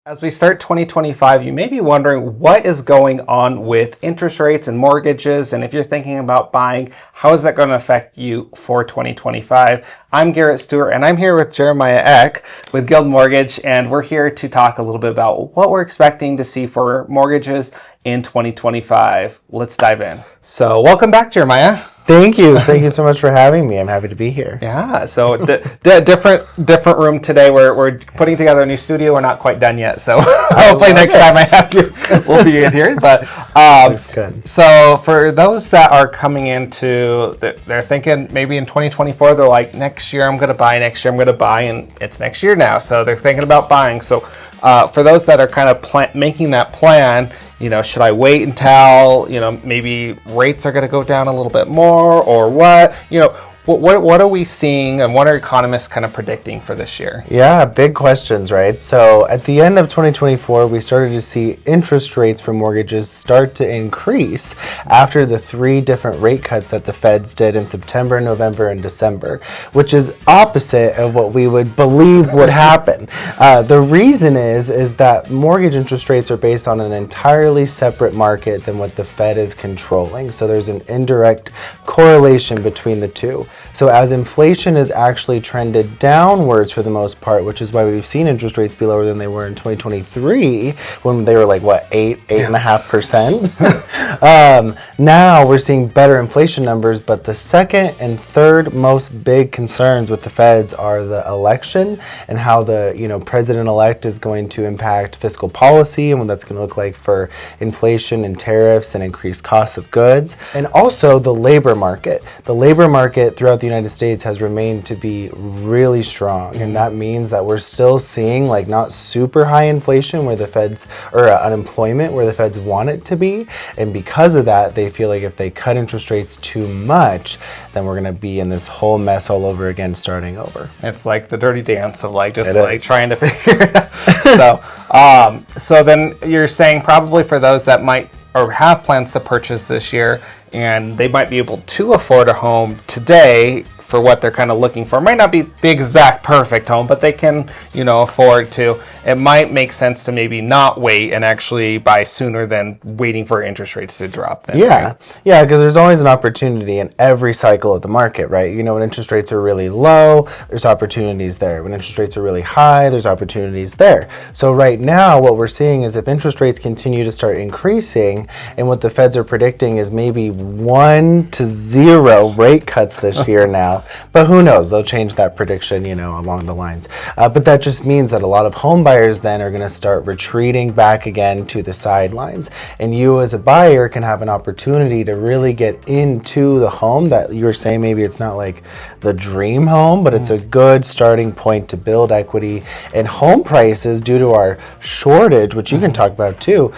As we start 2025, you may be wondering what is going on with interest rates and mortgages. And if you're thinking about buying, how is that going to affect you for 2025? I'm Garrett Stewart, and I'm here with Jeremiah Eck with Guild Mortgage. And we're here to talk a little bit about what we're expecting to see for mortgages in 2025. Let's dive in. So welcome back, Jeremiah. Thank you. Thank you so much for having me. I'm happy to be here. Yeah, so different room today. We're putting together a new studio. We're not quite done yet, so hopefully next time I have you, we'll be in here. But That's good. So for those that are coming into, they're thinking maybe in 2024, they're like, next year I'm going to buy, and it's next year now. So they're thinking about buying. So for those that are kind of making that plan, should I wait until, maybe rates are going to go down a little bit more, or what? What are we seeing, and what are economists kind of predicting for this year? Yeah, big questions, right? So at the end of 2024, we started to see interest rates for mortgages start to increase after the 3 different rate cuts that the Feds did in September, November, and December, which is opposite of what we would believe would happen. The reason is that mortgage interest rates are based on an entirely separate market than what the Fed is controlling. So there's an indirect correlation between the two. So as inflation has actually trended downwards for the most part, which is why we've seen interest rates be lower than they were in 2023, when they were like, 8.5%? Now we're seeing better inflation numbers, but the second and third most big concerns with the Feds are the election and how the president-elect is going to impact fiscal policy and what that's going to look like for inflation and tariffs and increased costs of goods, and also the labor market. The labor market throughout the United States has remained to be really strong, and that means that we're still seeing not super high inflation where the Feds, or unemployment where the Feds want it to be, and because of that they feel like if they cut interest rates too much, then we're going to be in this whole mess all over again, starting over. It's like the dirty dance of trying to figure it out. So then you're saying probably for those that might or have plans to purchase this year, and they might be able to afford a home today for what they're kind of looking for. It might not be the exact perfect home, but they can, afford to. It might make sense to maybe not wait and actually buy sooner than waiting for interest rates to drop. Then, right? Yeah, because there's always an opportunity in every cycle of the market, right? When interest rates are really low, there's opportunities there. When interest rates are really high, there's opportunities there. So right now, what we're seeing is if interest rates continue to start increasing, and what the Feds are predicting is maybe 1 to 0 rate cuts this year now, but who knows? They'll change that prediction, along the lines. But that just means that a lot of home buyers then are going to start retreating back again to the sidelines. And you as a buyer can have an opportunity to really get into the home that you were saying maybe it's not like the dream home, but it's a good starting point to build equity. And home prices, due to our shortage, which you can talk about too,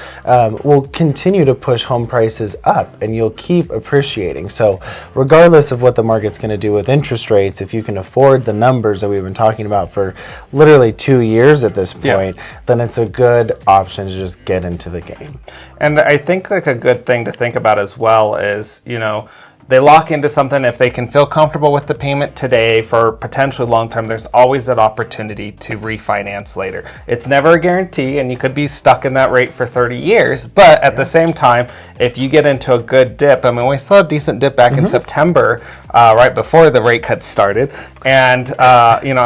will continue to push home prices up, and you'll keep appreciating. So regardless of what the market's going to do with interest rates, if you can afford the numbers that we've been talking about for literally 2 years at this point, then it's a good option to just get into the game. And I think a good thing to think about as well is, they lock into something. If they can feel comfortable with the payment today for potentially long term, there's always that opportunity to refinance later. It's never a guarantee, and you could be stuck in that rate for 30 years. But at the same time, if you get into a good dip, we saw a decent dip back in September, right before the rate cuts started. And,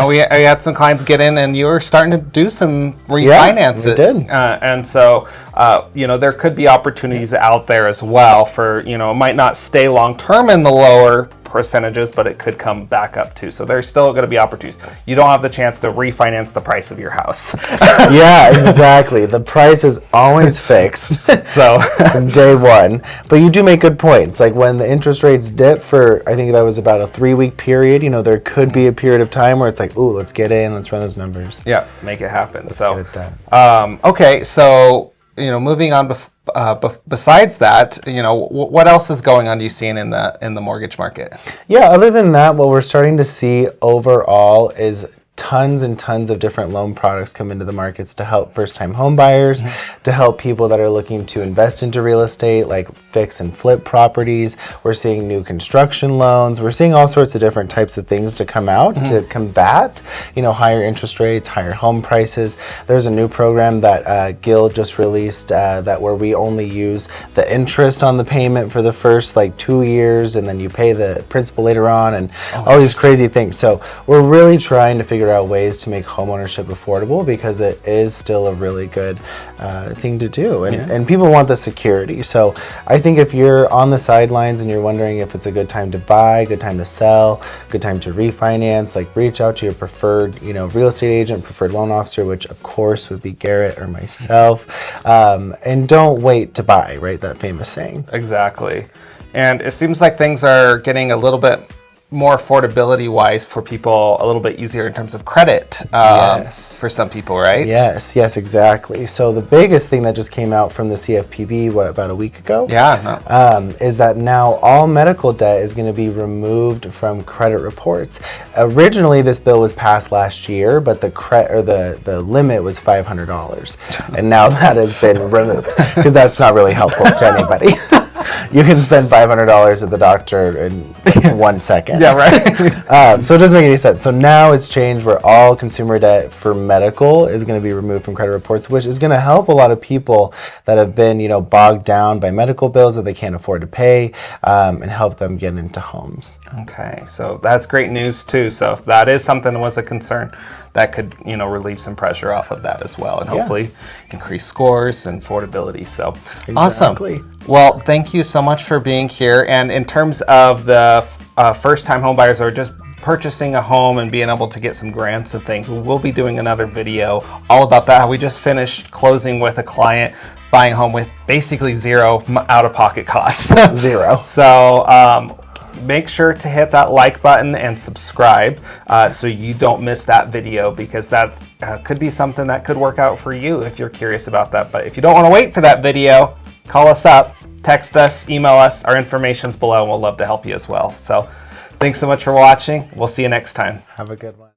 we had some clients get in, and you were starting to do some refinances. Yeah, we did. And so, there could be opportunities out there as well for, it might not stay long term in the lower percentages, but it could come back up too. So there's still going to be opportunities. You don't have the chance to refinance the price of your house. Yeah, exactly. The price is always fixed. So from day one. But you do make good points. Like when the interest rates dip for, I think that was about a 3-week period, there could be a period of time where it's like, ooh, let's get in, let's run those numbers. Yeah, make it happen. Let's get it done. Okay, so moving on. Besides that, what else is going on? Do you see in the mortgage market? Yeah, other than that, what we're starting to see overall is tons and tons of different loan products come into the markets to help first-time home buyers, to help people that are looking to invest into real estate, like fix and flip properties. We're seeing new construction loans. We're seeing all sorts of different types of things to come out to combat, higher interest rates, higher home prices. There's a new program that Guild just released that where we only use the interest on the payment for the first 2 years, and then you pay the principal later on, and all these crazy things. So we're really trying to figure out ways to make homeownership affordable, because it is still a really good thing to do, and people want the security. So I think if you're on the sidelines and you're wondering if it's a good time to buy, good time to sell, good time to refinance, reach out to your preferred real estate agent, preferred loan officer, which of course would be Garrett or myself, and don't wait to buy, right? That famous saying. Exactly. And it seems like things are getting a little bit more affordability wise for people, a little bit easier in terms of credit for some people, right? Yes, exactly. So the biggest thing that just came out from the CFPB, about a week ago? Is that now all medical debt is going to be removed from credit reports. Originally, this bill was passed last year, but the limit was $500, and now that has been removed, because that's not really helpful to anybody. You can spend $500 at the doctor in 1 second. Yeah, right. So it doesn't make any sense. So now it's changed where all consumer debt for medical is going to be removed from credit reports, which is going to help a lot of people that have been, bogged down by medical bills that they can't afford to pay, and help them get into homes. Okay, so that's great news too. So if that is something that was a concern, that could, relieve some pressure off of that as well, and hopefully increase scores and affordability. So awesome. Well, thank you so much for being here. And in terms of the first-time home buyers or just purchasing a home and being able to get some grants and things, we'll be doing another video all about that. We just finished closing with a client buying a home with basically zero out-of-pocket costs. Zero. So make sure to hit that like button and subscribe so you don't miss that video, because that could be something that could work out for you if you're curious about that. But if you don't want to wait for that video, call us up, text us, email us. Our information's below, and we'll love to help you as well. So thanks so much for watching. We'll see you next time. Have a good one.